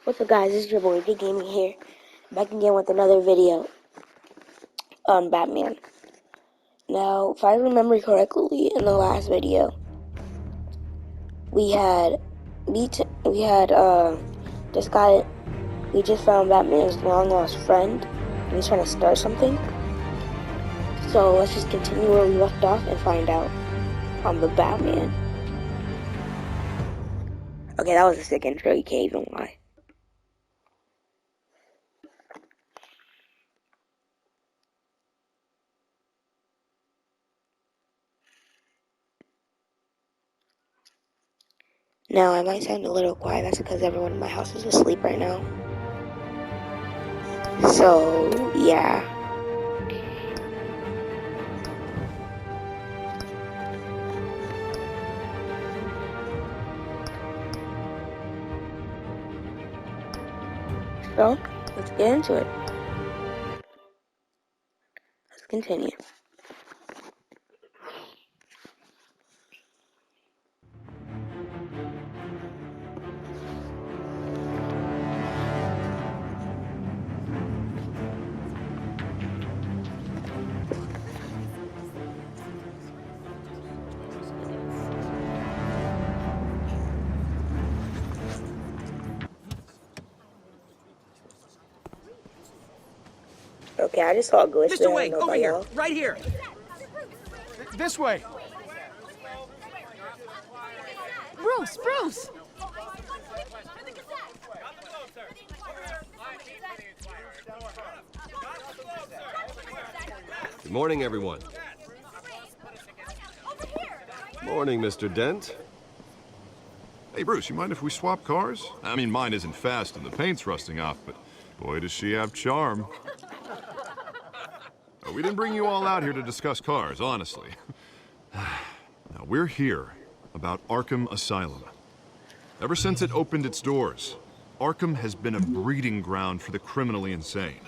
What's up, guys? This is your boy Big Gaming here, back again with another video on Batman. Now, if I remember correctly, in the last video, we just found Batman's long lost friend, and he's trying to start something. So let's just continue where we left off and find out on the Batman. Okay, that was a sick intro. You can't even lie. Now, I might sound a little quiet. That's because everyone in my house is asleep right now. So, yeah. So, let's get into it. Let's continue. Okay, I just saw a glitch Mr. there. Wayne, over here, right here. This way. Bruce! Good morning, everyone. Morning, Mr. Dent. Hey, Bruce, you mind if we swap cars? I mean, mine isn't fast and the paint's rusting off, but boy, does she have charm. We didn't bring you all out here to discuss cars, honestly. Now, we're here about Arkham Asylum. Ever since it opened its doors, Arkham has been a breeding ground for the criminally insane.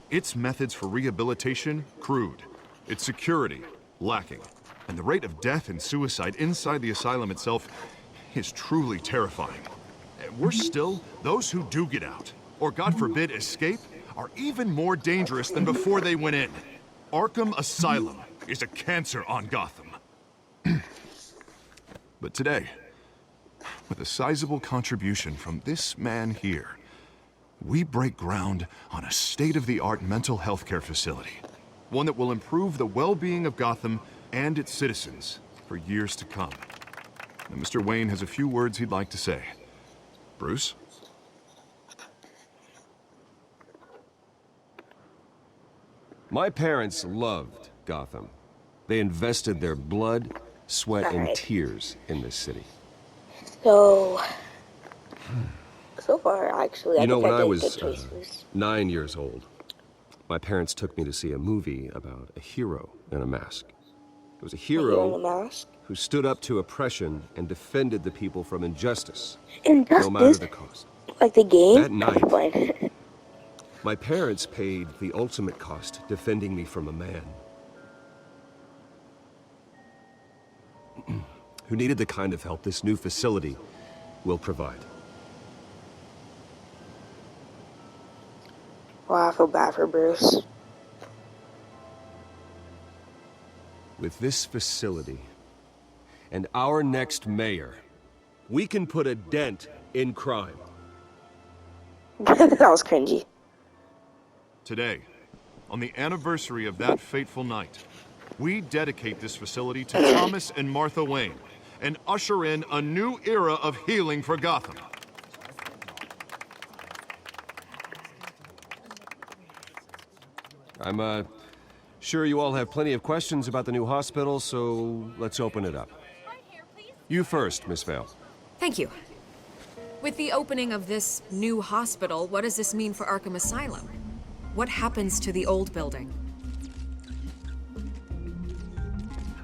Its methods for rehabilitation, crude. Its security, lacking. And the rate of death and suicide inside the asylum itself is truly terrifying. Worse still, those who do get out, or God forbid escape, are even more dangerous than before they went in. Arkham Asylum is a cancer on Gotham. But today, with a sizable contribution from this man here, we break ground on a state-of-the-art mental health care facility. One that will improve the well-being of Gotham and its citizens for years to come. Now, Mr. Wayne has a few words he'd like to say. Bruce? My parents loved Gotham. They invested their blood, sweat, and tears in this city. So far, actually, You know, when I was good choices. 9 years old, my parents took me to see a movie about a hero in a mask. It was a Hero in a hero mask. who stood up to oppression and defended the people from injustice, Injustice? no matter the cost. Like the game? That night- Explain. My parents paid the ultimate cost defending me from a man who needed the kind of help this new facility will provide. Wow, I feel bad for Bruce. With this facility and our next mayor, we can put a dent in crime. That was cringy. Today, on the anniversary of that fateful night, we dedicate this facility to Thomas and Martha Wayne and usher in a new era of healing for Gotham. I'm sure you all have plenty of questions about the new hospital, so let's open it up. You first, Miss Vale. Thank you. With the opening of this new hospital, what does this mean for Arkham Asylum? What happens to the old building?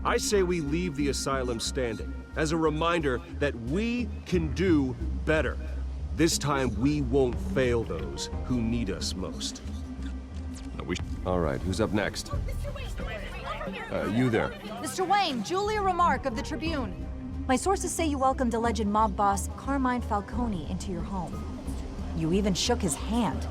I say we leave the asylum standing as a reminder that we can do better. This time we won't fail those who need us most. All right, who's up next? You there. Mr. Wayne, Julia Remark of the Tribune. My sources say you welcomed alleged mob boss Carmine Falcone into your home. You even shook his hand.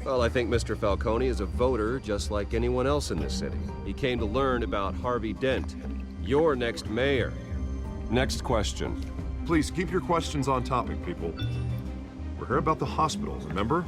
Well, I think Mr. Falcone is a voter just like anyone else in this city. He came to learn about Harvey Dent, your next mayor. Next question. Please keep your questions on topic, people. We're here about the hospital, remember?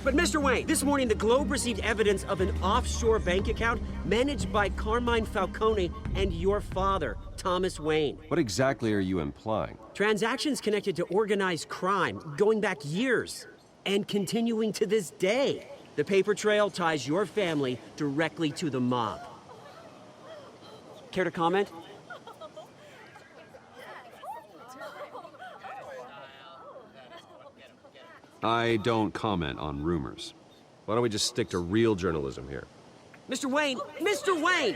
But Mr. Wayne, this morning the Globe received evidence of an offshore bank account managed by Carmine Falcone and your father, Thomas Wayne. What exactly are you implying? Transactions connected to organized crime going back years and continuing to this day. The paper trail ties your family directly to the mob. Care to comment? I don't comment on rumors. Why don't we just stick to real journalism here? Mr. Wayne,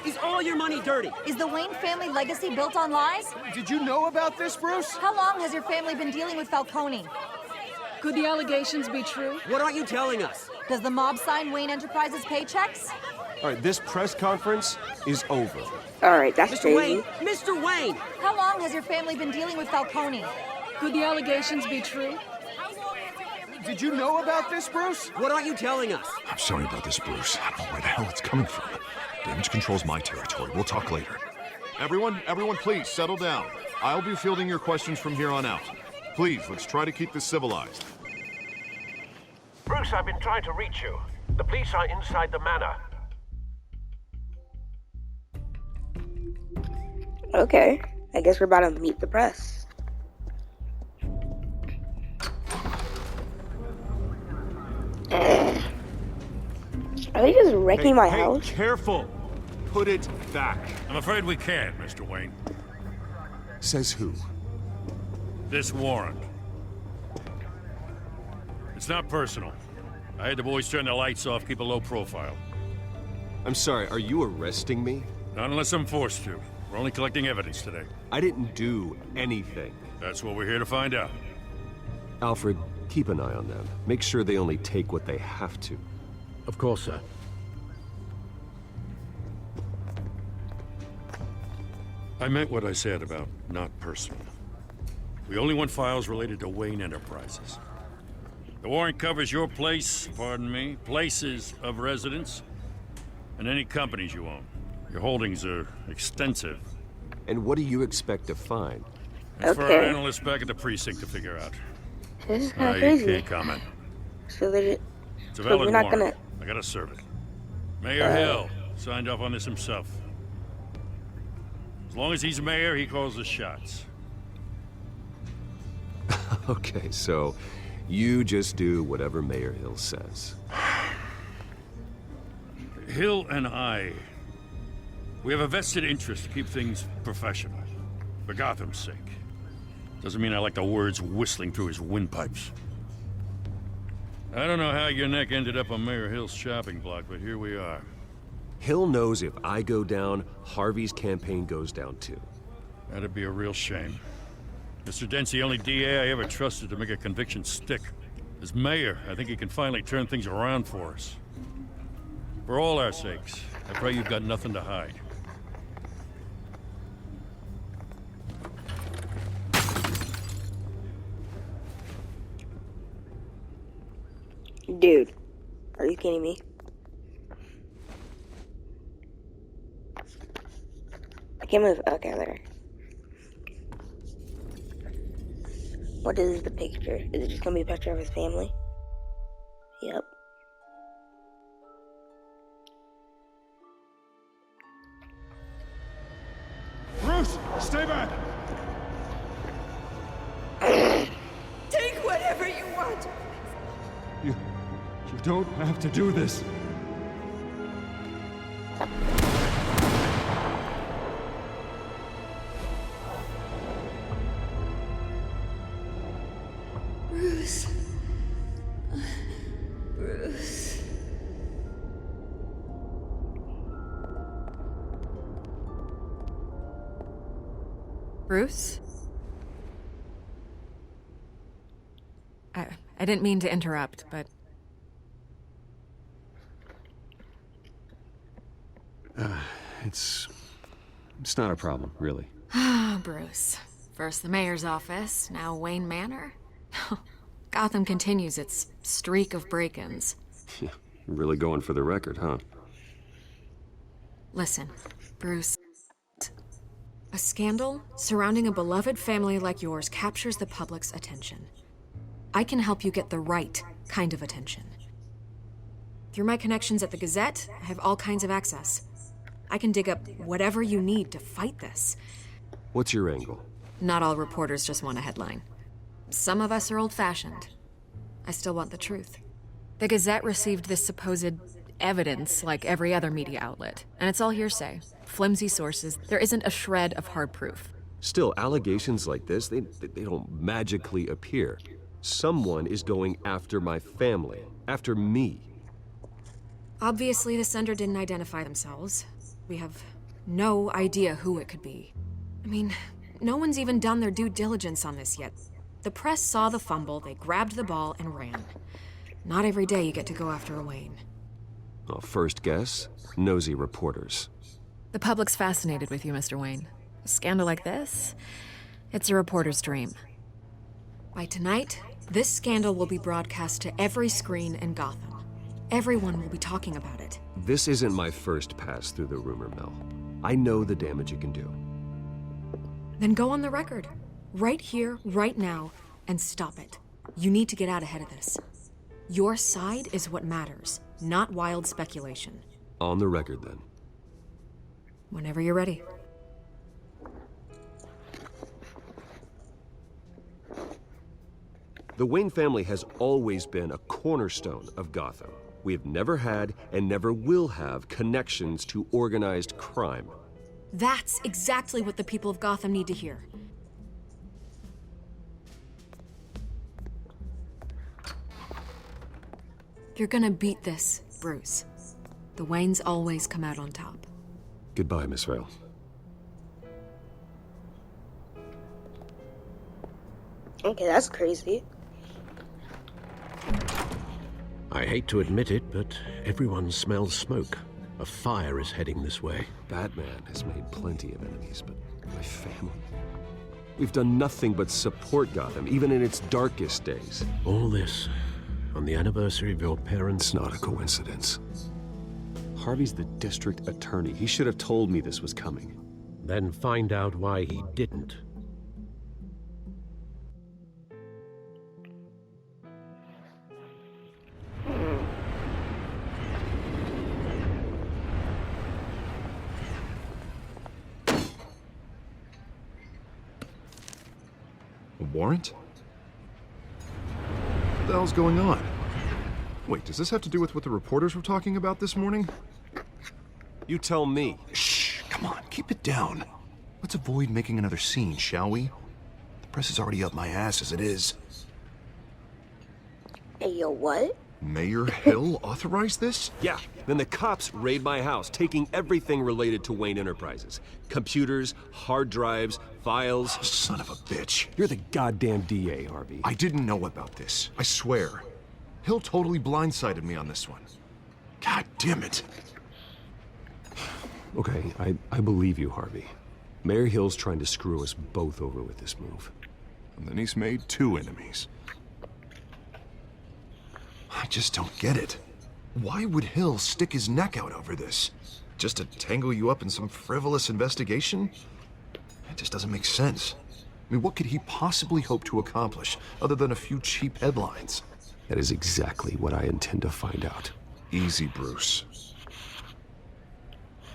is all your money dirty? Is the Wayne family legacy built on lies? Did you know about this, Bruce? How long has your family been dealing with Falcone? Could the allegations be true? What aren't you telling us? Does the mob sign Wayne Enterprises paychecks? All right, this press conference is over. Alright, that's crazy. Mr. Wayne! How long has your family been dealing with Falcone? Could the allegations be true? Did you know about this, Bruce? What aren't you telling us? I'm sorry about this, Bruce. I don't know where the hell it's coming from. Damage control's my territory. We'll talk later. Everyone, please, settle down. I'll be fielding your questions from here on out. Please, let's try to keep this civilized. Bruce, I've been trying to reach you. The police are inside the manor. Okay, I guess we're about to meet the press. Are they just wrecking my house? Careful! Put it back. I'm afraid we can't, Mr. Wayne. Says who? This warrant. It's not personal. I had the boys turn the lights off, keep a low profile. I'm sorry, are you arresting me? Not unless I'm forced to. We're only collecting evidence today. I didn't do anything. That's what we're here to find out. Alfred, keep an eye on them. Make sure they only take what they have to. Of course, sir. I meant what I said about not personal. We only want files related to Wayne Enterprises. The warrant covers your place, pardon me, places of residence, and any companies you own. Your holdings are extensive. And what do you expect to find? That's for our analysts back at the precinct to figure out. This is kind of You crazy. can't comment. So they're It's a So valid we're not warrant. I gotta serve it. Mayor Hill signed off on this himself. As long as he's mayor, he calls the shots. Okay, so you just do whatever Mayor Hill says. Hill and I, we have a vested interest to keep things professional. For Gotham's sake. Doesn't mean I like the words whistling through his windpipes. I don't know how your neck ended up on Mayor Hill's shopping block, but here we are. Hill knows if I go down, Harvey's campaign goes down too. That'd be a real shame. Mr. Dent's the only DA I ever trusted to make a conviction stick. As mayor, I think he can finally turn things around for us. For all our sakes, I pray you've got nothing to hide. Dude, are you kidding me? I can't move. Okay, there. What is the picture? Is it just gonna be a picture of his family? Yep. Bruce, stay back! Take whatever you want. You don't have to do this. Bruce. Bruce. Bruce? I didn't mean to interrupt, but... It's not a problem, really. Ah, Bruce. First the mayor's office, now Wayne Manor. Gotham continues its streak of break-ins. Yeah, you're really going for the record, huh? Listen, Bruce. A scandal surrounding a beloved family like yours captures the public's attention. I can help you get the right kind of attention. Through my connections at the Gazette, I have all kinds of access. I can dig up whatever you need to fight this. What's your angle? Not all reporters just want a headline. Some of us are old-fashioned. I still want the truth. The Gazette received this supposed evidence like every other media outlet, and it's all hearsay. Flimsy sources. There isn't a shred of hard proof. Still, allegations like this, they don't magically appear. Someone is going after my family, after me. Obviously, the sender didn't identify themselves. We have no idea who it could be. I mean, no one's even done their due diligence on this yet. The press saw the fumble, they grabbed the ball and ran. Not every day you get to go after a Wayne. Well, first guess, nosy reporters. The public's fascinated with you, Mr. Wayne. A scandal like this, it's a reporter's dream. By tonight, this scandal will be broadcast to every screen in Gotham. Everyone will be talking about it. This isn't my first pass through the rumor mill. I know the damage it can do. Then go on the record. Right here, right now, and stop it. You need to get out ahead of this. Your side is what matters, not wild speculation. On the record, then. Whenever you're ready. The Wayne family has always been a cornerstone of Gotham. We have never had and never will have connections to organized crime. That's exactly what the people of Gotham need to hear. You're gonna beat this, Bruce. The Waynes always come out on top. Goodbye, Miss Vale. Okay, that's crazy. I hate to admit it, but everyone smells smoke. A fire is heading this way. Batman has made plenty of enemies, but my family... We've done nothing but support Gotham, even in its darkest days. All this on the anniversary of your parents'... It's not a coincidence. Harvey's the district attorney. He should have told me this was coming. Then find out why he didn't. A warrant? What the hell's going on? Wait, does this have to do with what the reporters were talking about this morning? You tell me. Shh, come on, keep it down. Let's avoid making another scene, shall we? The press is already up my ass as it is. Hey, yo, what? Mayor Hill authorized this? Yeah, then the cops raid my house, taking everything related to Wayne Enterprises. Computers, hard drives, files. Oh, son of a bitch. You're the goddamn DA, Harvey. I didn't know about this, I swear. Hill totally blindsided me on this one. God damn it. Okay, I believe you, Harvey. Mayor Hill's trying to screw us both over with this move. And then he's made 2 enemies. I just don't get it. Why would Hill stick his neck out over this? Just to tangle you up in some frivolous investigation? It just doesn't make sense. I mean, what could he possibly hope to accomplish other than a few cheap headlines? That is exactly what I intend to find out. Easy, Bruce.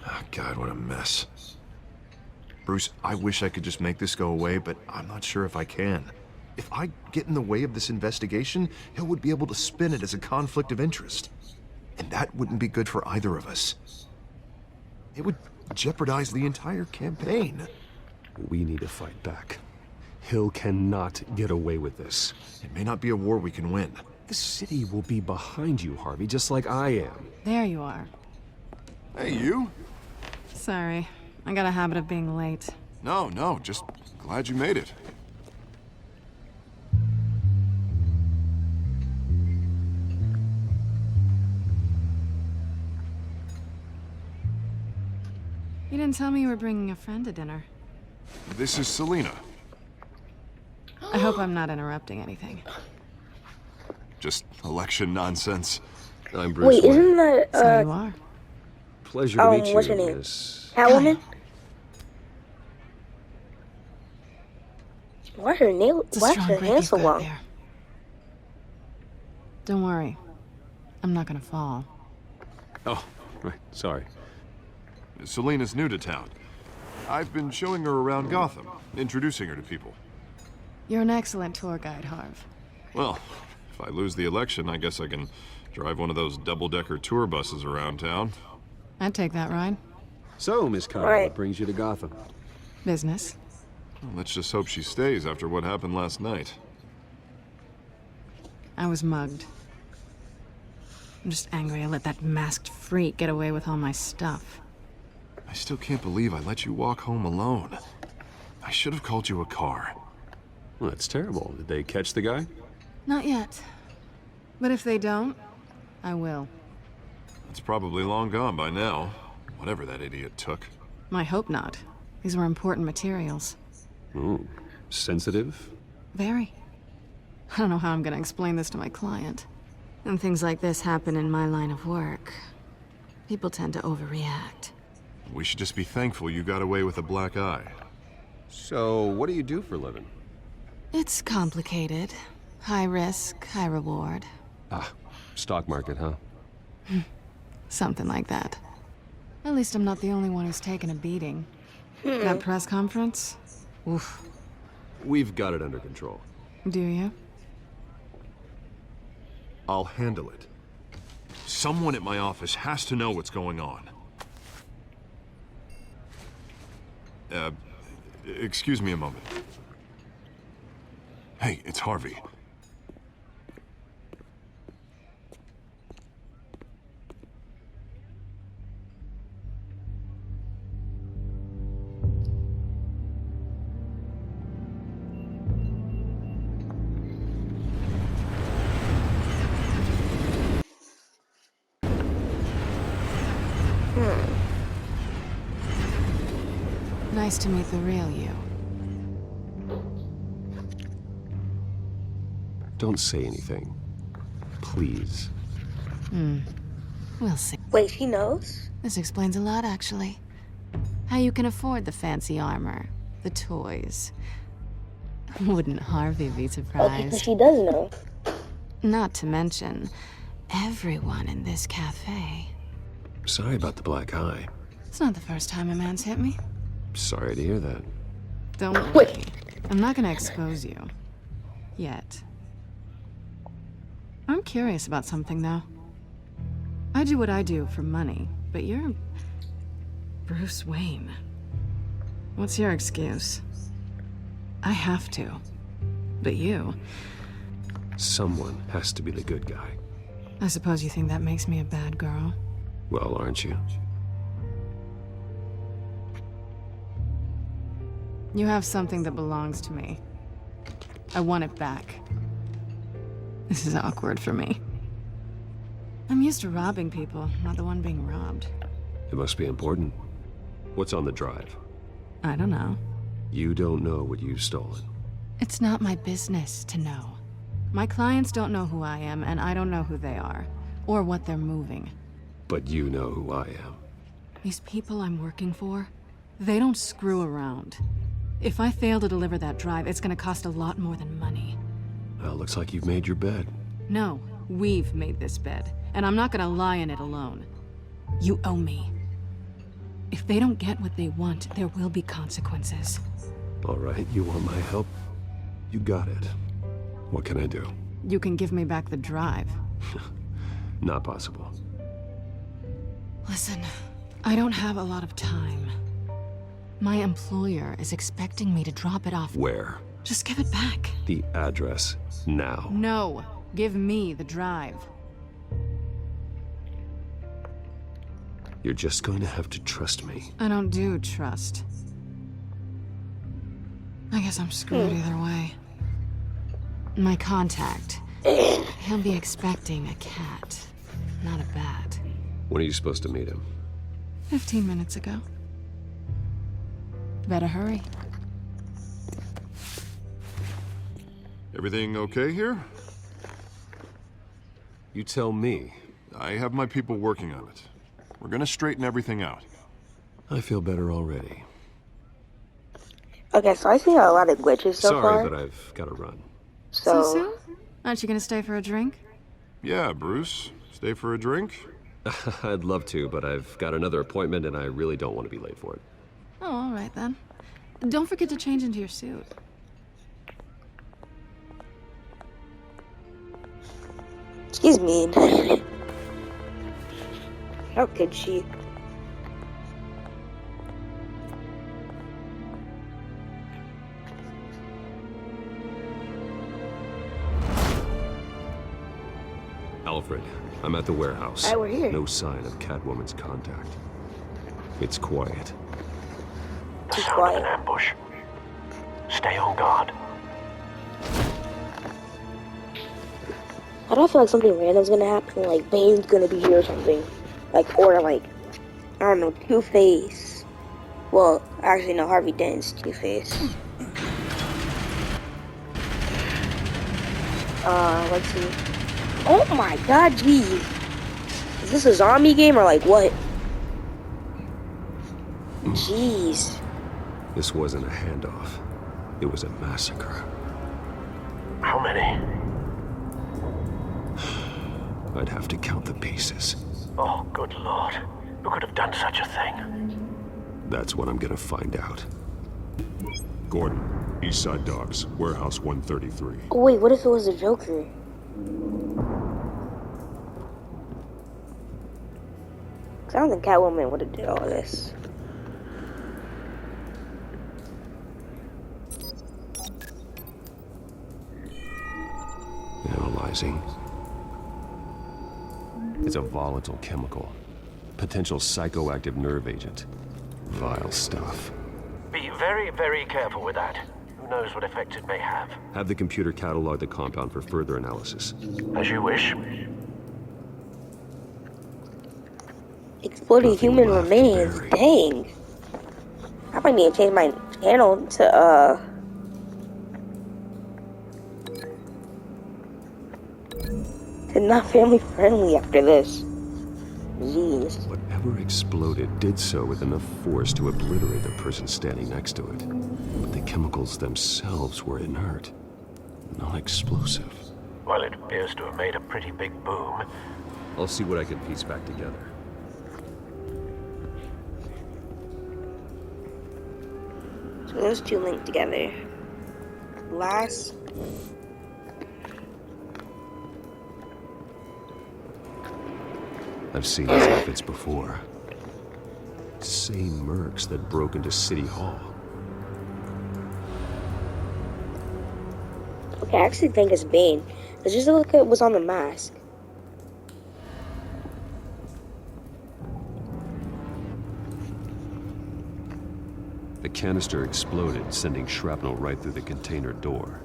Oh, God, what a mess. Bruce, I wish I could just make this go away, but I'm not sure if I can. If I get in the way of this investigation, Hill would be able to spin it as a conflict of interest. And that wouldn't be good for either of us. It would jeopardize the entire campaign. We need to fight back. Hill cannot get away with this. It may not be a war we can win. The city will be behind you, Harvey, just like I am. There you are. Hey, you? Sorry. I got a habit of being late. No, just glad you made it. You didn't tell me you were bringing a friend to dinner. This is Selina. I hope I'm not interrupting anything. Just election nonsense. I'm Bruce Wait, Wayne. isn't that So you are. Pleasure to meet you, what's her name? Miss... Catwoman? Why her nail? It's a Why is strong her break hair you've so got long? there. Don't worry. I'm not gonna fall. Oh, right, sorry. Selina's new to town. I've been showing her around Gotham, introducing her to people. You're an excellent tour guide, Harv. Well, if I lose the election, I guess I can drive one of those double-decker tour buses around town. I'd take that ride. So, Miss Kyle, Right. what brings you to Gotham? Business. Well, let's just hope she stays after what happened last night. I was mugged. I'm just angry I let that masked freak get away with all my stuff. I still can't believe I let you walk home alone. I should have called you a car. Well, that's terrible. Did they catch the guy? Not yet. But if they don't, I will. It's probably long gone by now, whatever that idiot took. I hope not. These were important materials. Ooh, sensitive? Very. I don't know how I'm gonna explain this to my client. And things like this happen in my line of work. People tend to overreact. We should just be thankful you got away with a black eye. So, what do you do for a living? It's complicated. High risk, high reward. Ah, stock market, huh? Something like that. At least I'm not the only one who's taken a beating. That press conference? Oof. We've got it under control. Do you? I'll handle it. Someone at my office has to know what's going on. Excuse me a moment. Hey, it's Harvey. Nice to meet the real you. Don't say anything. Please. We'll see. Wait, she knows? This explains a lot, actually. How you can afford the fancy armor, the toys. Wouldn't Harvey be Okay, so surprised? she does know. Not to mention, everyone in this cafe. Sorry about the black eye. It's not the first time a man's hit me. Sorry to hear that. Don't worry. I'm not gonna expose you. Yet. I'm curious about something, though. I do what I do for money, but you're... Bruce Wayne. What's your excuse? I have to. But you... Someone has to be the good guy. I suppose you think that makes me a bad girl? Well, aren't you? You have something that belongs to me. I want it back. This is awkward for me. I'm used to robbing people, not the one being robbed. It must be important. What's on the drive? I don't know. You don't know what you've stolen. It's not my business to know. My clients don't know who I am, and I don't know who they are, or what they're moving. But you know who I am. These people I'm working for, they don't screw around. If I fail to deliver that drive, it's gonna cost a lot more than money. Well, looks like you've made your bed. No, we've made this bed, and I'm not gonna lie in it alone. You owe me. If they don't get what they want, there will be consequences. All right, you want my help? You got it. What can I do? You can give me back the drive. Not possible. Listen, I don't have a lot of time. My employer is expecting me to drop it off. Where? Just give it back. The address, now. No, give me the drive. You're just going to have to trust me. I don't do trust. I guess I'm screwed either way. My contact. He'll be expecting a cat, not a bat. When are you supposed to meet him? 15 minutes ago. Better hurry. Everything okay here? You tell me. I have my people working on it. We're gonna straighten everything out. I feel better already. Okay, so I see a lot of glitches so Sorry, far. but I've got to run. So soon? Aren't you gonna stay for a drink? Yeah, Bruce. Stay for a drink? I'd love to, but I've got another appointment and I really don't want to be late for it. Oh, all right then. Don't forget to change into your suit. Excuse me. How could she? Alfred, I'm at the warehouse. Alright, we're here. No sign of Catwoman's contact. It's quiet. Too quiet. Ambush. Stay on guard. I don't feel like something random's gonna happen, like Bane's gonna be here or something. Like, or like, I don't know, Two-Face. Well, actually no, Harvey Dent's Two-Face. Let's see. Oh my god, jeez. Is this a zombie game or like what? Jeez. This wasn't a handoff. It was a massacre. How many? I'd have to count the pieces. Oh, good lord. Who could have done such a thing? That's what I'm gonna find out. Gordon, Eastside Dogs, Warehouse 133. Oh wait, what if it was a Joker? I don't think Catwoman would have did all this. Analyzing. It's a volatile chemical. Potential psychoactive nerve agent. Vile stuff. Be very, very careful with that. Who knows what effects it may have. Have the computer catalog the compound for further analysis. As you wish. Exploding Nothing human left to remains. bury. Dang. I might need to change my channel to not family friendly after this. Jeez. Whatever exploded did so with enough force to obliterate the person standing next to it. But the chemicals themselves were inert, non-explosive. Well, it appears to have made a pretty big boom. I'll see what I can piece back together. So those two linked together. Last. I've seen these outfits before. Same mercs that broke into City Hall. Okay, I actually think it's Bane. Let's just look at what's on the mask. The canister exploded, sending shrapnel right through the container door.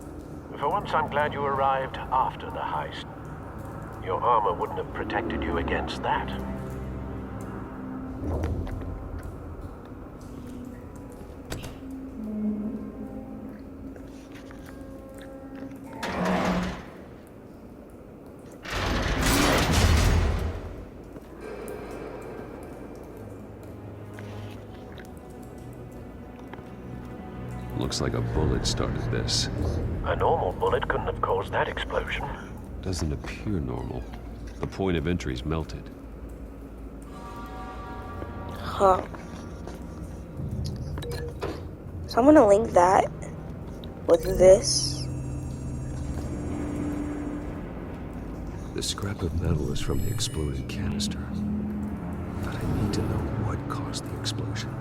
For once, I'm glad you arrived after the heist. Your armor wouldn't have protected you against that. Looks like a bullet started this. A normal bullet couldn't have caused that explosion. Doesn't appear normal. The point of entry's melted. Huh. So I'm gonna link that with this. The scrap of metal is from the exploded canister. But I need to know what caused the explosion.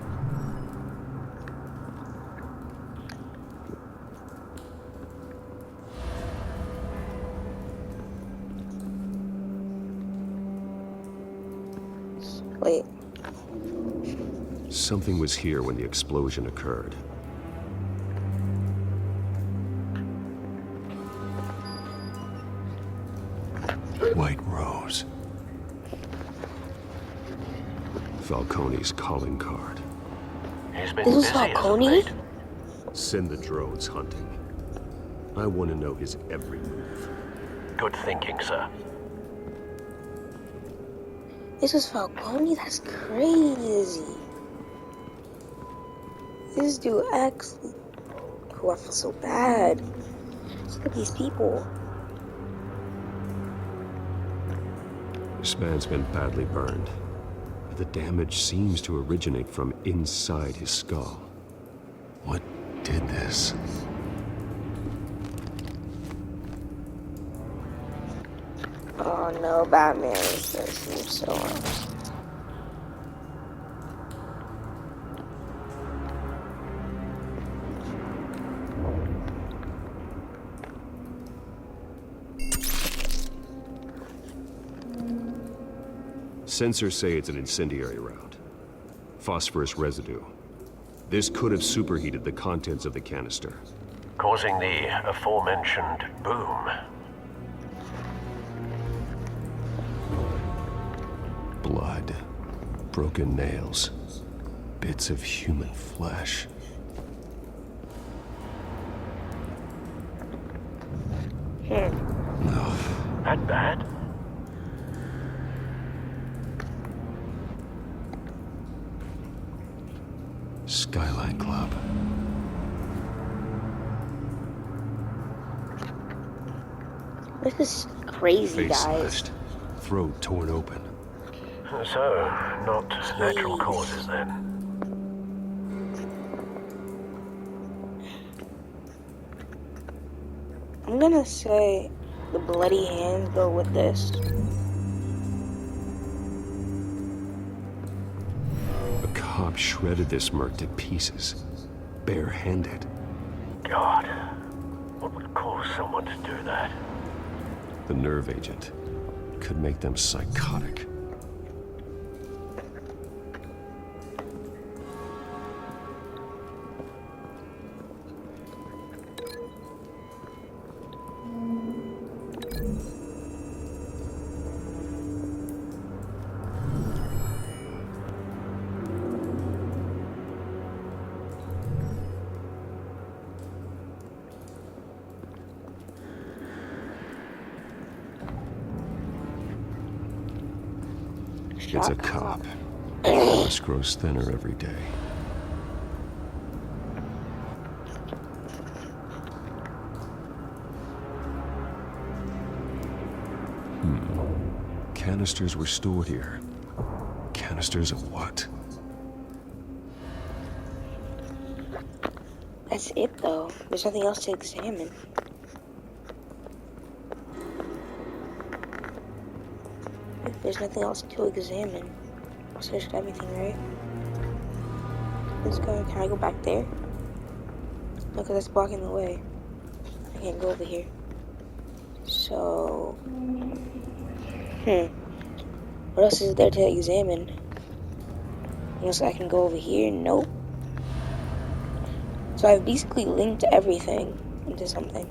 Wait. Something was here when the explosion occurred. White Rose. Falcone's calling card. He's been This is busy as of Falcone? late. Send the drones hunting. I want to know his every move. Good thinking, sir. This was Falcone? That's crazy. This dude actually... Oh, I feel so bad. Look at these people. This man's been badly burned. But the damage seems to originate from inside his skull. What did this? Oh no, Batman is gonna seem so honest. Sensors say it's an incendiary round. Phosphorus residue. This could have superheated the contents of the canister. Causing the aforementioned boom. Blood. Broken nails. Bits of human flesh. No. That bad? Skyline Club. Look at this crazy Face guy. slashed. Throat torn open. So, not natural causes then. I'm gonna say the bloody hands go with this. A cop shredded this merc to pieces. Barehanded. God, what would cause someone to do that? The nerve agent could make them psychotic. It's a cop. Must grows thinner every day. Canisters were stored here. Canisters of what? That's it though. There's nothing else to examine. There's nothing else to examine. I searched everything, right? Let's go. Can I go back there? No, because that's blocking the way. I can't go over here. So... What else is there to examine? Unless I can go over here? Nope. So I've basically linked everything into something.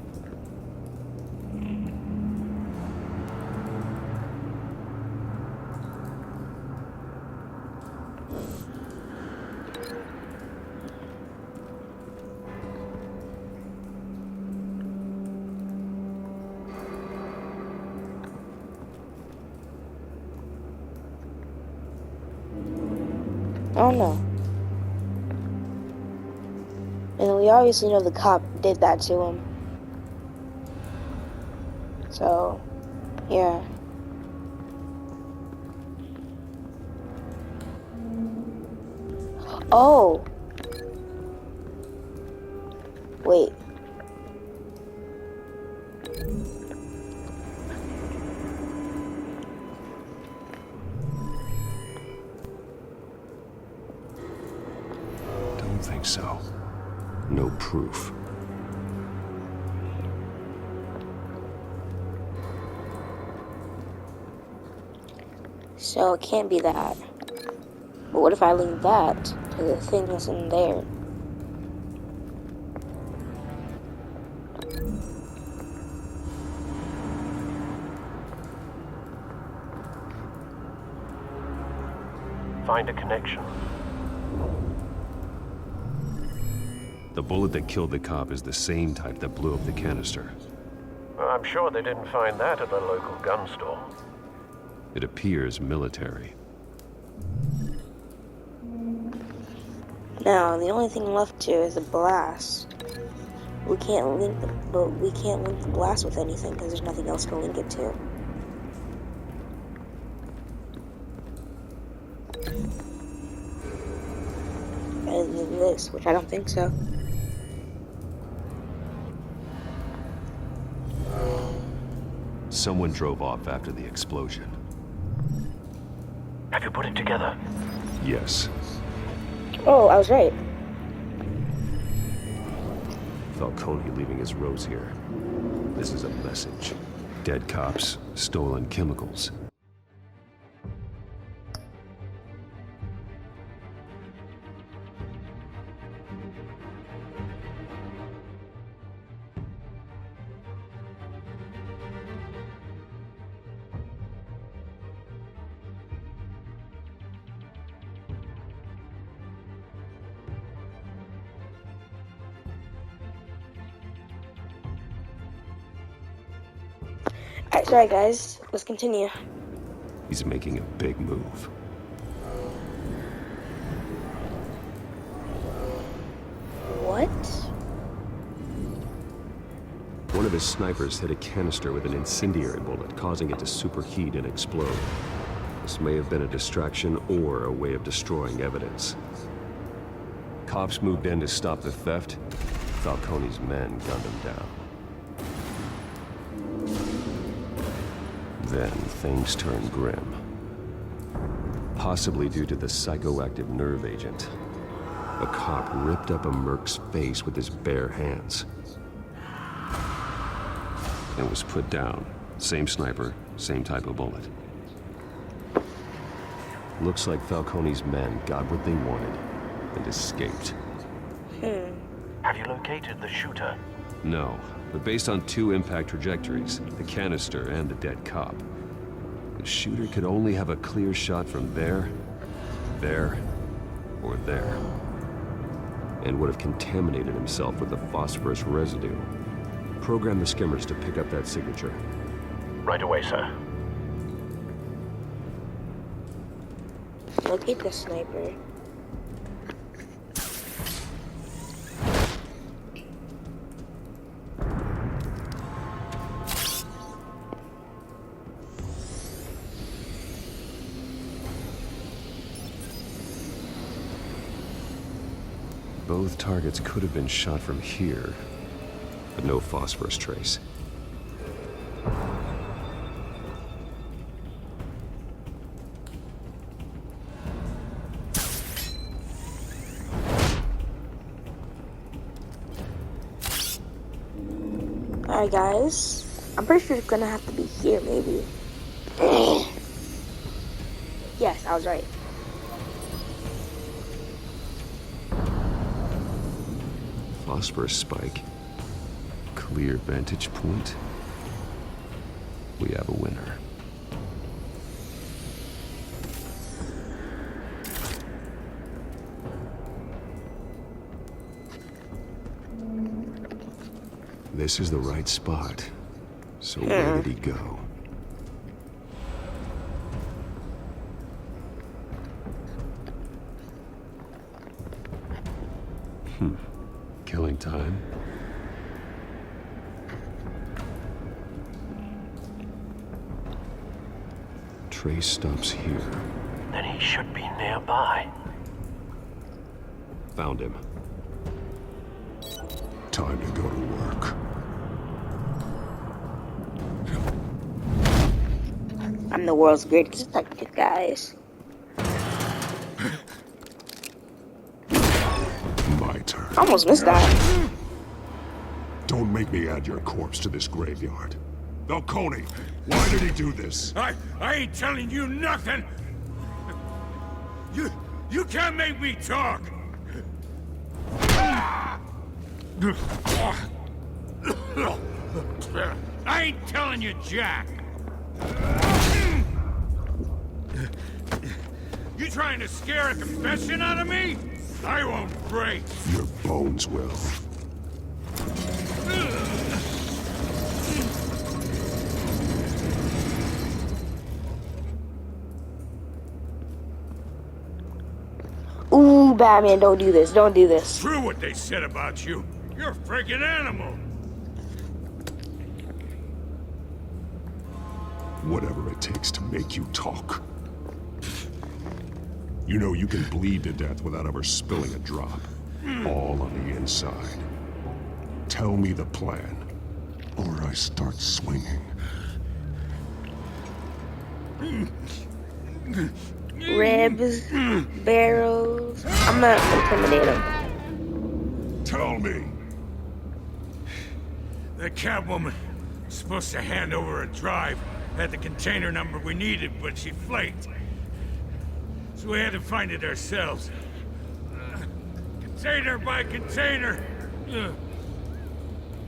I don't know. And we obviously know the cop did that to him. So, yeah. Oh! Wait. Don't think so. No proof. So it can't be that. But what if I link that to the thing that's in there? Find a connection. The bullet that killed the cop is the same type that blew up the canister. I'm sure they didn't find that at the local gun store. It appears military. Now, the only thing left to is the blast. We can't link the blast with anything because there's nothing else to link it to. Other than this, which I don't think so. Someone drove off after the explosion. Have you put it together? Yes. Oh, I was right. Falcone leaving his rose here. This is a message. Dead cops, stolen chemicals. Alright, sorry guys. Let's continue. He's making a big move. What? One of his snipers hit a canister with an incendiary bullet, causing it to superheat and explode. This may have been a distraction or a way of destroying evidence. Cops moved in to stop the theft. Falcone's men gunned him down. Then things turned grim. Possibly due to the psychoactive nerve agent. A cop ripped up a merc's face with his bare hands. And was put down. Same sniper, same type of bullet. Looks like Falcone's men got what they wanted and escaped. Have you located the shooter? No, but based on two impact trajectories, the canister and the dead cop, the shooter could only have a clear shot from there, or there, and would have contaminated himself with the phosphorus residue. Program the skimmers to pick up that signature. Right away, sir. Locate the sniper. Both targets could have been shot from here, but no phosphorus trace. Alright guys, I'm pretty sure it's gonna have to be here maybe. Yes, I was right. Phosphorus spike. Clear vantage point. We have a winner. This is the right spot. So where did he go? Killing time. Trace stops here. Then he should be nearby. Found him. Time to go to work. I'm the world's greatest detective, guys. My turn. Almost missed that. Don't make me add your corpse to this graveyard. Falcone, why did he do this? I ain't telling you nothing! You can't make me talk! I ain't telling you jack! You trying to scare a confession out of me? I won't break. Your bones will. Ooh, Batman, don't do this. Don't do this. True what they said about you. You're a freaking animal. Whatever it takes to make you talk. You know you can bleed to death without ever spilling a drop. All on the inside. Tell me the plan, or I start swinging. Ribs, barrels. I'm not intimidating him. Tell me. The Catwoman was supposed to hand over a drive, had the container number we needed, but she flaked. So we had to find it ourselves. Container by container.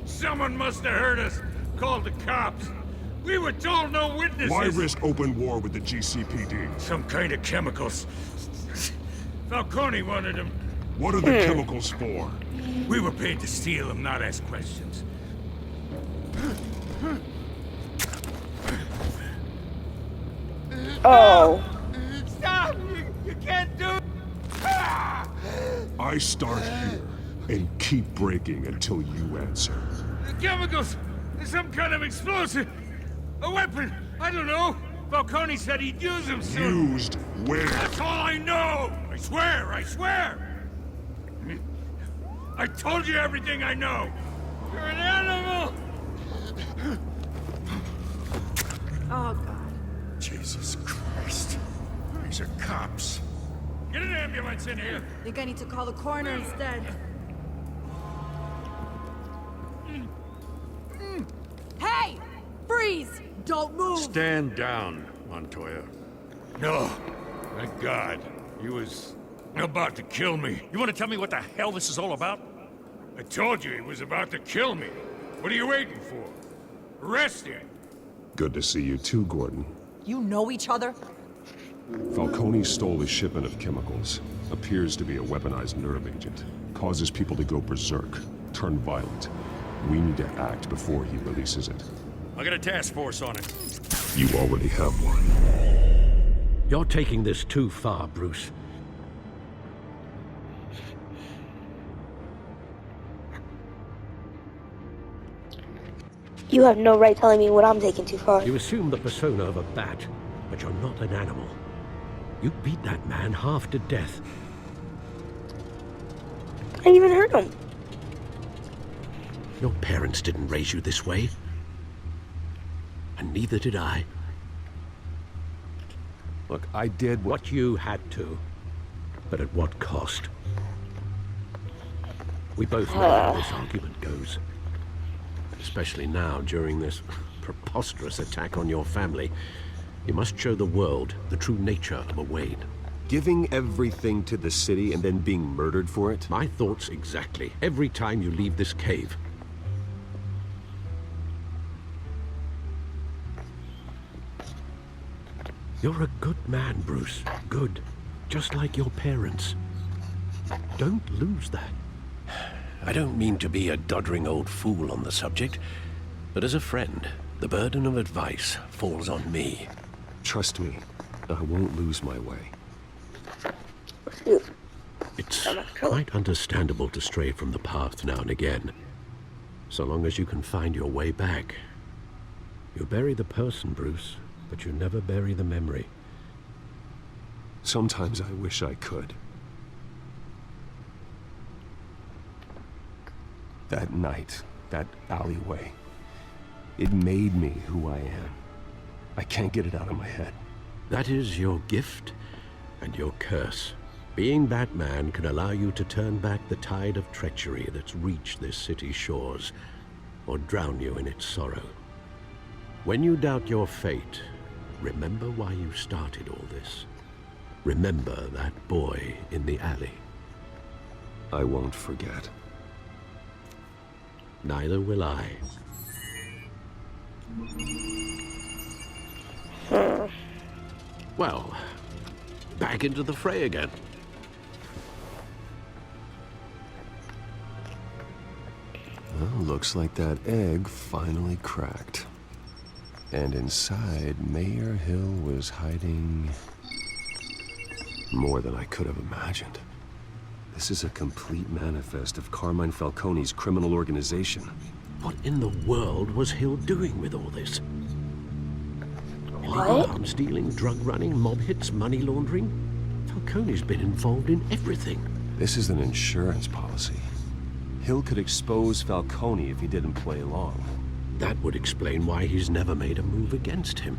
Someone must have heard us, called the cops. We were told no witnesses. Why risk open war with the GCPD? Some kind of chemicals. Falcone wanted them. What are the chemicals for? We were paid to steal them, not ask questions. Oh. Stop! You can't do it! I start here and keep breaking until you answer. The chemicals! There's some kind of explosive! A weapon! I don't know! Falcone said he'd use them soon! Used where? That's all I know! I swear! I swear! I told you everything I know! You're an animal! Oh, God. Jesus Christ. These are cops. Get an ambulance in here! I think I need to call the coroner instead. Hey! Freeze! Don't move! Stand down, Montoya. No. Thank God. He was about to kill me. You want to tell me what the hell this is all about? I told you he was about to kill me. What are you waiting for? Arrest him! Good to see you too, Gordon. You know each other? Falcone stole a shipment of chemicals. Appears to be a weaponized nerve agent. Causes people to go berserk, turn violent. We need to act before he releases it. I got a task force on it. You already have one. You're taking this too far, Bruce. You have no right telling me what I'm taking too far. You assume the persona of a bat, but you're not an animal. You beat that man half to death. I didn't even hurt him. Your parents didn't raise you this way. And neither did I. Look, I did what you had to, but at what cost? We both know how this argument goes. Especially now, during this preposterous attack on your family. You must show the world the true nature of a Wayne. Giving everything to the city and then being murdered for it? My thoughts exactly. Every time you leave this cave. You're a good man, Bruce. Good. Just like your parents. Don't lose that. I don't mean to be a doddering old fool on the subject, but as a friend, the burden of advice falls on me. Trust me, I won't lose my way. It's quite understandable to stray from the path now and again, so long as you can find your way back. You bury the person, Bruce, but you never bury the memory. Sometimes I wish I could. That night, that alleyway, it made me who I am. I can't get it out of my head. That is your gift and your curse. Being Batman can allow you to turn back the tide of treachery that's reached this city's shores, or drown you in its sorrow. When you doubt your fate, remember why you started all this. Remember that boy in the alley. I won't forget. Neither will I. Well, back into the fray again. Looks like that egg finally cracked. And inside, Mayor Hill was hiding more than I could have imagined. This is a complete manifest of Carmine Falcone's criminal organization. What in the world was Hill doing with all this? Illegal What? arms dealing, drug running, mob hits, money laundering? Falcone's been involved in everything. This is an insurance policy. Hill could expose Falcone if he didn't play along. That would explain why he's never made a move against him.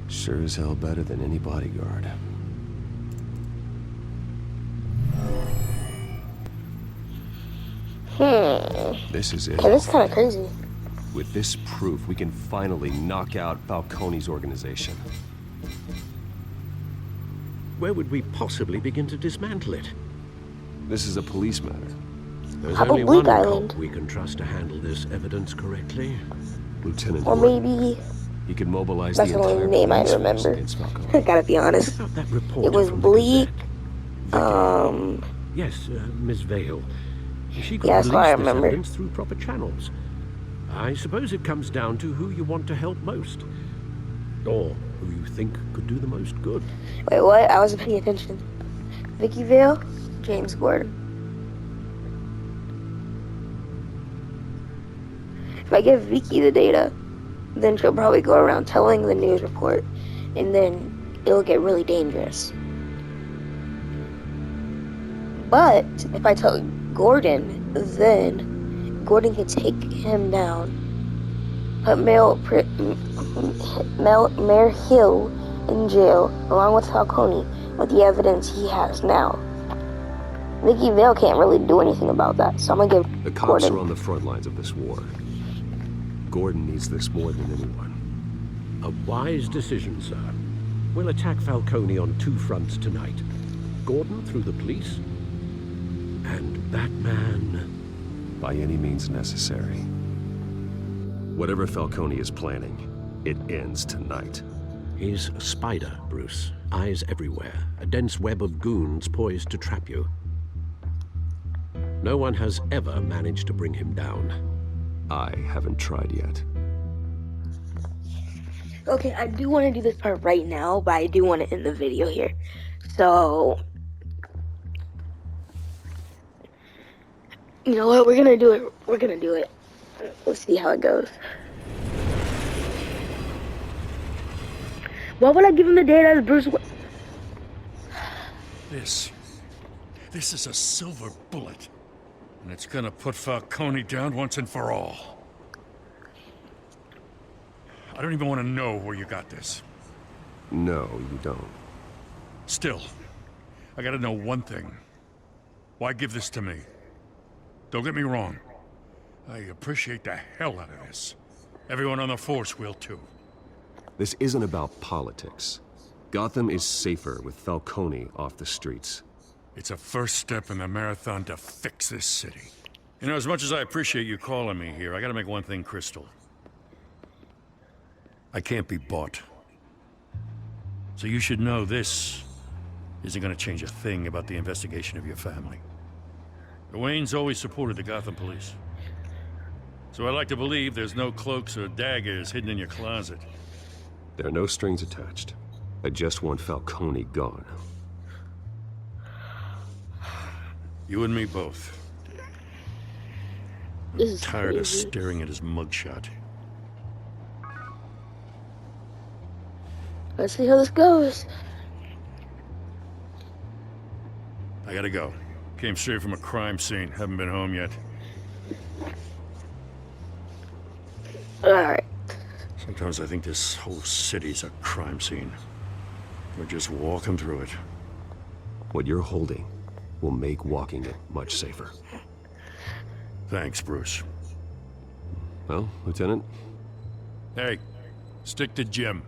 Sure as hell better than any bodyguard. This is it. Okay, this is kind of crazy. With this proof, we can finally knock out Falcone's organization. Where would we possibly begin to dismantle it? This is a police matter. There's How about only one Bleak Island? cop we can trust to handle this evidence correctly. Lieutenant Or Gordon. maybe He could mobilize that's the the only entire name I police force remember. against Falcone. Gotta be honest. What about that reporter It was from the Bleak. Gazette? Yes, Miss Vale. She could Yeah, that's what I release this remember. evidence through proper channels. I suppose it comes down to who you want to help most. Or who you think could do the most good. Wait, what? I wasn't paying attention. Vicky Vale, James Gordon. If I give Vicky the data, then she'll probably go around telling the news report, and then it'll get really dangerous. But if I tell Gordon, then Gordon can take him down, put Mayor Hill in jail, along with Falcone, with the evidence he has now. Vicky Vale can't really do anything about that, so I'm gonna give The cops Gordon. are on the front lines of this war. Gordon needs this more than anyone. A wise decision, sir. We'll attack Falcone on two fronts tonight. Gordon through the police, and Batman... By any means necessary. Whatever Falcone is planning, it ends tonight. He's a spider, Bruce. Eyes everywhere. A dense web of goons poised to trap you. No one has ever managed to bring him down. I haven't tried yet. Okay, I do want to do this part right now, but I do want to end the video here. So, you know what? We're gonna do it. We're gonna do it. Let's see how it goes. Why would I give him the data as Bruce Wayne? This is a silver bullet. And it's gonna put Falcone down once and for all. I don't even want to know where you got this. No, you don't. Still, I gotta know one thing. Why give this to me? Don't get me wrong. I appreciate the hell out of this. Everyone on the force will too. This isn't about politics. Gotham is safer with Falcone off the streets. It's a first step in the marathon to fix this city. You know, as much as I appreciate you calling me here, I gotta make one thing crystal. I can't be bought. So you should know this isn't gonna change a thing about the investigation of your family. The Waynes always supported the Gotham police. So I like to believe there's no cloaks or daggers hidden in your closet. There are no strings attached. I just want Falcone gone. You and me both. This is Tired of crazy. staring at his mugshot. Let's see how this goes. I gotta go. Came straight from a crime scene. Haven't been home yet. Alright. Sometimes I think this whole city's a crime scene. We're just walking through it. What you're holding will make walking it much safer. Thanks, Bruce. Well, Lieutenant, Hey, stick to Jim.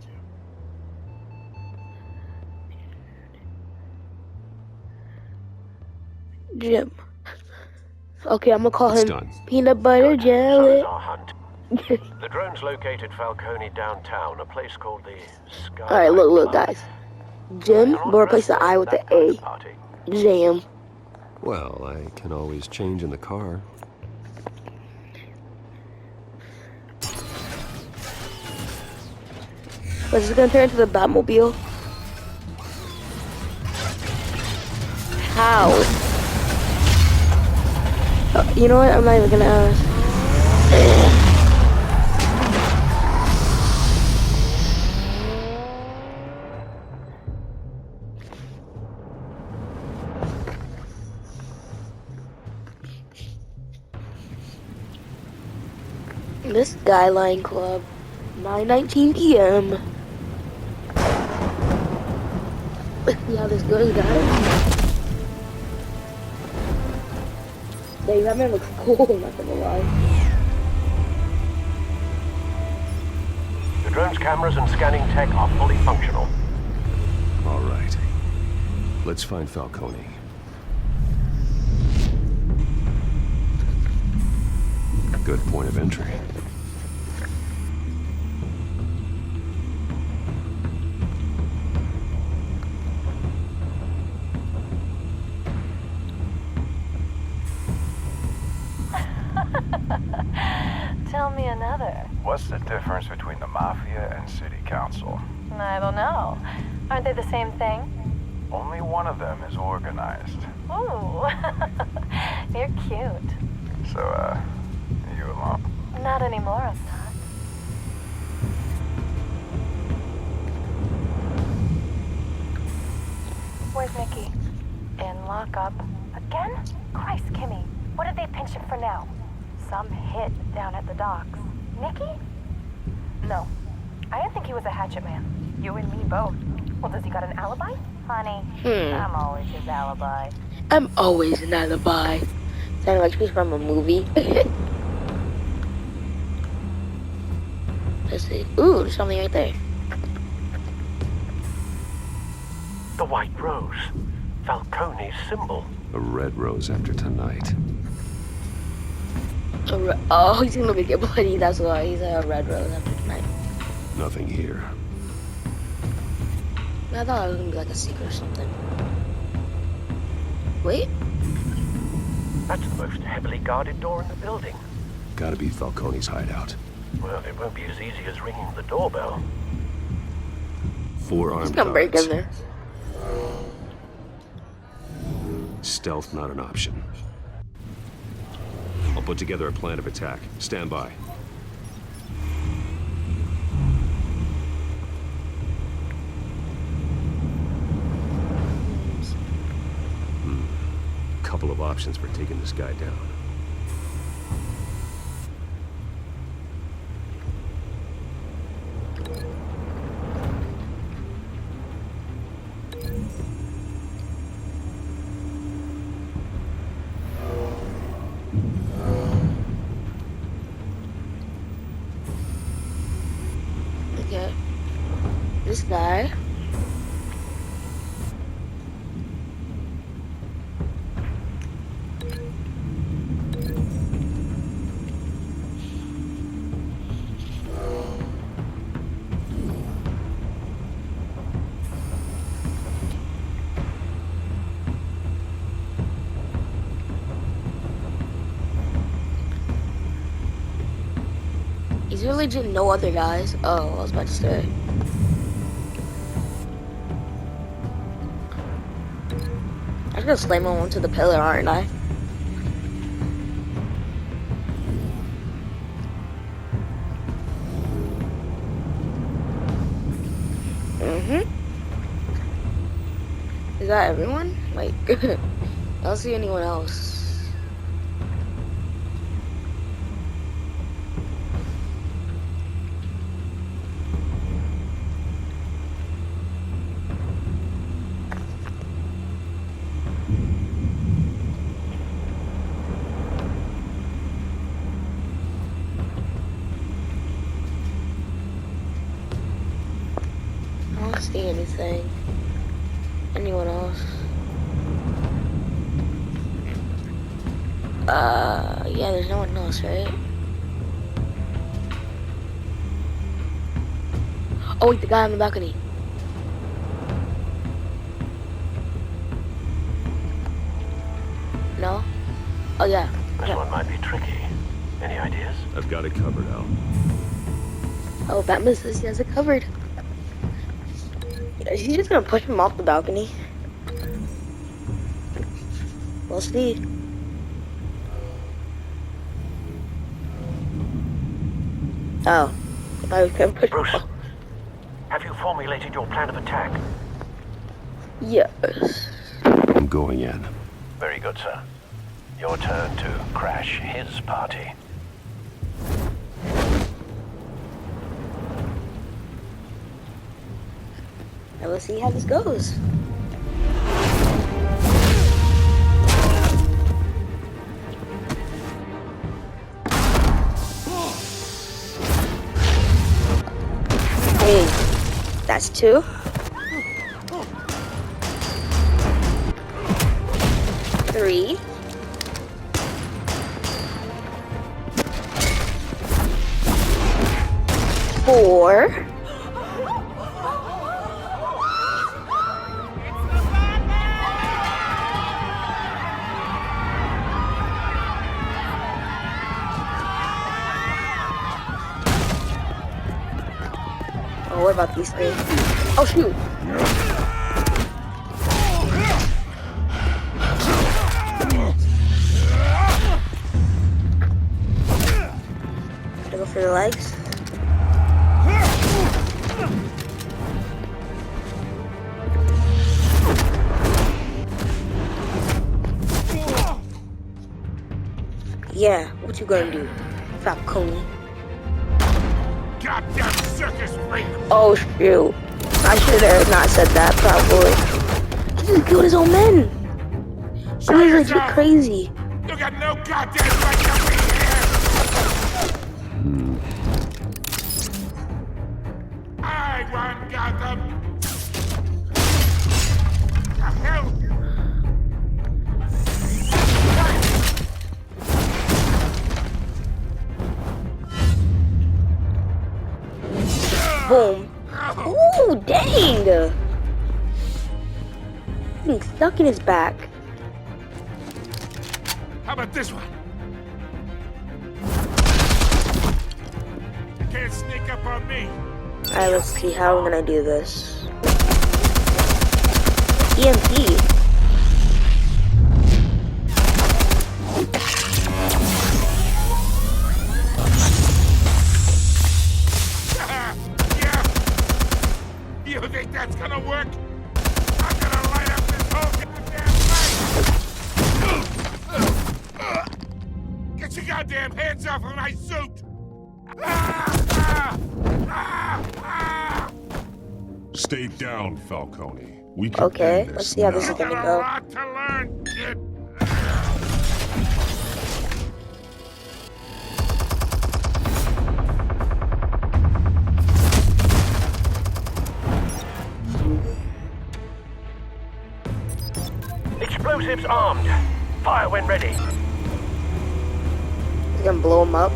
Jim. Okay, I'm gonna call It's him done. Peanut Butter Jelly. Salazar Hunt. The drones located Falcone downtown, a place called the Sky. Alright, look, guys. Jim, we'll replace the I with the A. Jam. well, I can always change in the car. Was this gonna turn into the Batmobile? How? You know what? I'm not even gonna ask. This Skyline Club, 9:19 p.m. See how this goes, guys. Dang, that man looks cool, I'm not gonna lie. The drone's cameras and scanning tech are fully functional. All right. Let's find Falcone. Good point of entry. Tell me another. What's the difference between the Mafia and City Council? I don't know. Aren't they the same thing? Only one of them is organized. Ooh, you're cute. So, you alone? Not anymore, I'm not. Where's Nikki? In lockup. Again? Christ, Kimmy. What did they pinch him for now? Some hit down at the docks. Nikki? No. I didn't think he was a hatchet man. You and me both. Well, does he got an alibi? Honey, I'm always his alibi. I'm always an alibi. Sounding like she's from a movie. Let's see. Ooh, there's something right there. The White Rose. Falcone's symbol. A red rose after tonight. Oh, he's gonna get bloody. That's why he's a red rose after tonight. Nothing here. I thought it was gonna be like a secret or something. Wait. That's the most heavily guarded door in the building. Gotta be Falcone's hideout. Well, it won't be as easy as ringing the doorbell. 4 armed He's gonna break guards. in there. Stealth not an option. I'll put together a plan of attack. Stand by. Couple of options for taking this guy down. Okay. This guy. Is there legit no other guys? Oh, I was about to say. I'm just gonna slam him onto the pillar, aren't I? Is that everyone? Like, I don't see anyone else. I don't see anything. Anyone else? Yeah, there's no one else, right? Oh wait, the guy on the balcony. No? Oh yeah. This one might be tricky. Any ideas? I've got it covered, Al. Oh, Batman says he has it covered. Is he just gonna push him off the balcony? We'll see. Oh, I thought he was gonna push him Bruce, off. have you formulated your plan of attack? Yes. I'm going in. Very good, sir. Your turn to crash his party. And we'll see how this goes. Hey, that's 2. 3. 4. Oh, what about these things? Oh, shoot. Gotta go for the legs. Yeah, what you gonna do, Falcone? Goddamn circus freak! Oh shoot. I should have not said that, probably. He just killed his own men. Show That was legit yourself! crazy. You got no goddamn right to be here! I run Gotham! The hell? Boom. Ooh, dang! Being stuck in his back. How about this one? You can't sneak up on me. Alright, let's see how we're gonna do this. EMP. You think that's gonna work? I'm gonna light up this whole goddamn place! Get your goddamn hands off of my suit! Stay down, Falcone. We can Okay, end this let's see how this is now. gonna Got a go. lot to learn, kid. Explosives armed. Fire when ready. He's gonna blow him up.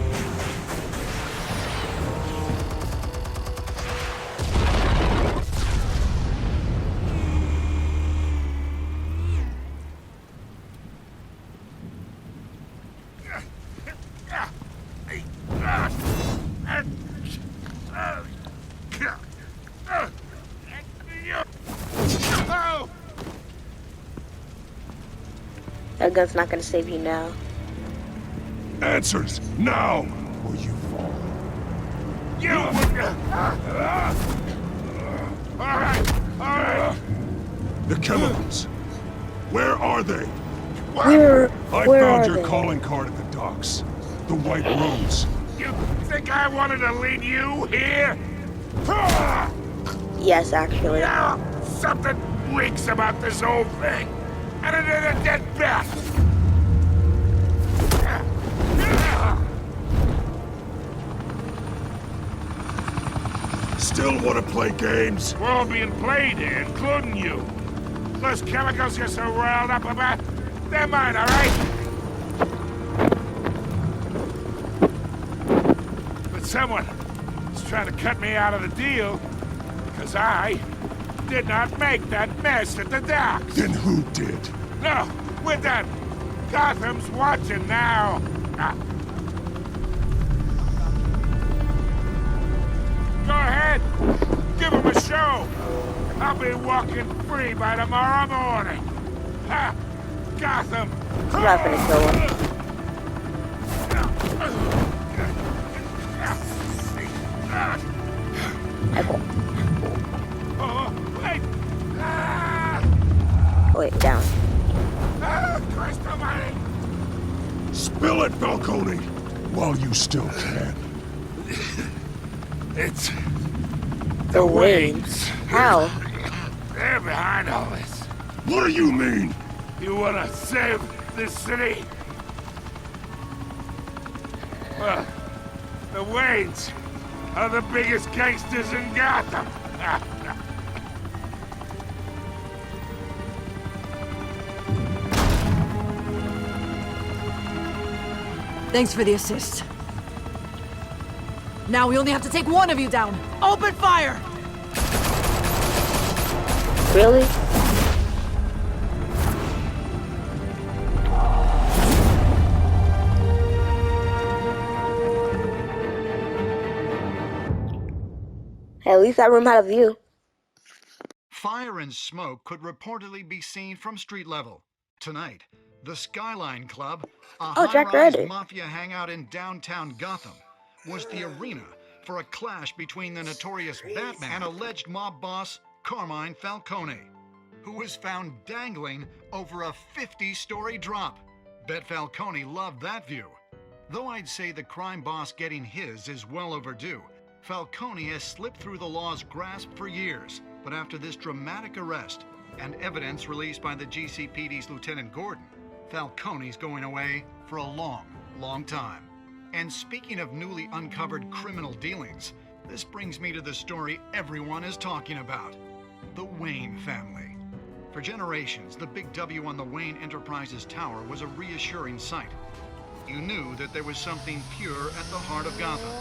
That gun's not gonna save you now. Answers, now! Or you fall. Alright. The chemicals. Where are they? Where I are found your they? calling card at the docks. The White Rose. You think I wanted to lead you here? Yes, actually. Something reeks about this whole thing. And it is a dead bat. Still want to play games? We're all being played here, including you. Those chemicals you're so riled up about, they're mine, all right? But someone is trying to cut me out of the deal because I did not make that mess at the docks. Then who did? No, we're done. Gotham's watching now. Go ahead. Give him a show. I'll be walking free by tomorrow morning. Ha! Gotham! I'm not gonna kill him. Okay. Oh, wait! Wait, down. Christ almighty! Spill it, Falcone, while you still can. It's The Waynes. How? they're behind all this. What do you mean? You wanna save this city? Well, the Waynes are the biggest gangsters in Gotham. Thanks for the assist. Now we only have to take one of you down. Open fire! Really? Hey, at least that room had a view. Fire and smoke could reportedly be seen from street level. Tonight, the Skyline Club, a Jack high-rise Ryder. mafia hangout in downtown Gotham, was the arena for a clash between the notorious Batman and alleged mob boss Carmine Falcone, who was found dangling over a 50-story drop. Bet Falcone loved that view. Though I'd say the crime boss getting his is well overdue, Falcone has slipped through the law's grasp for years. But after this dramatic arrest and evidence released by the GCPD's Lieutenant Gordon, Falcone's going away for a long, long time. And speaking of newly uncovered criminal dealings, this brings me to the story everyone is talking about: the Wayne family. For generations, the big W on the Wayne Enterprises Tower was a reassuring sight. You knew that there was something pure at the heart of Gotham,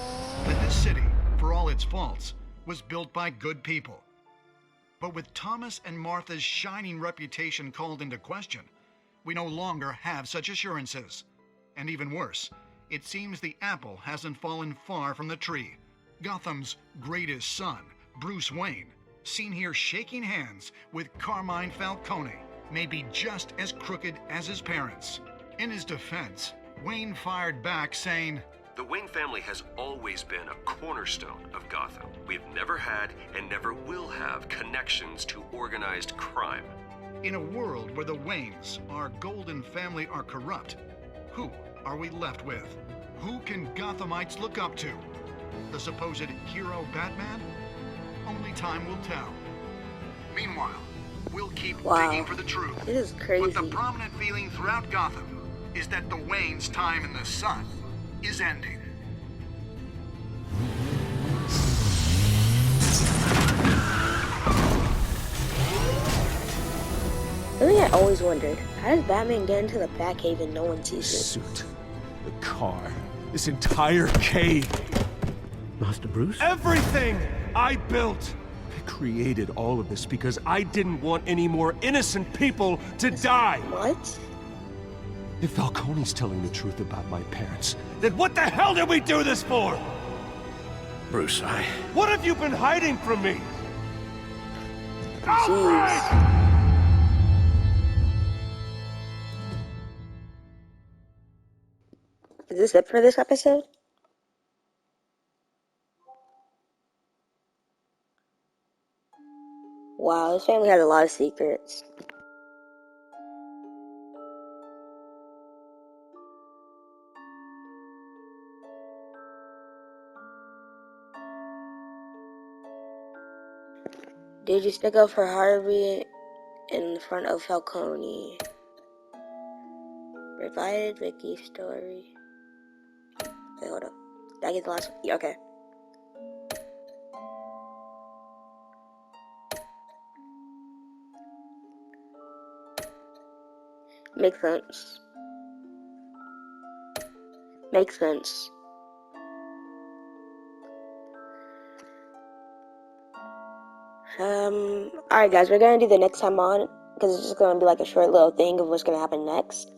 that this city, for all its faults, was built by good people. But with Thomas and Martha's shining reputation called into question, we no longer have such assurances. And even worse, it seems the apple hasn't fallen far from the tree. Gotham's greatest son, Bruce Wayne, seen here shaking hands with Carmine Falcone, may be just as crooked as his parents. In his defense, Wayne fired back saying, The Wayne family has always been a cornerstone of Gotham. We've never had and never will have connections to organized crime. in a world where the Waynes, our golden family, are corrupt, who are we left with? Who can Gothamites look up to? The supposed hero Batman? Only time will tell. Meanwhile, we'll keep digging for the truth. This is crazy. But the prominent feeling throughout Gotham is that the Waynes' time in the sun is ending. Something I always wondered, how does Batman get into the Batcave and no one sees it? Suit, the car, this entire cave. Master Bruce? Everything I built! I created all of this because I didn't want any more innocent people to die! What? If Falcone's telling the truth about my parents, then what the hell did we do this for? Bruce, What have you been hiding from me? Jeez. Is this it for this episode? Wow, this family has a lot of secrets. Did you stick up for Harvey in front of Falcone? Provided Vicky's story. Wait, hold up. Did I get the last one? Yeah, okay. Makes sense. Makes sense. Alright guys, we're gonna do the next time on, because it's just gonna be like a short little thing of what's gonna happen next.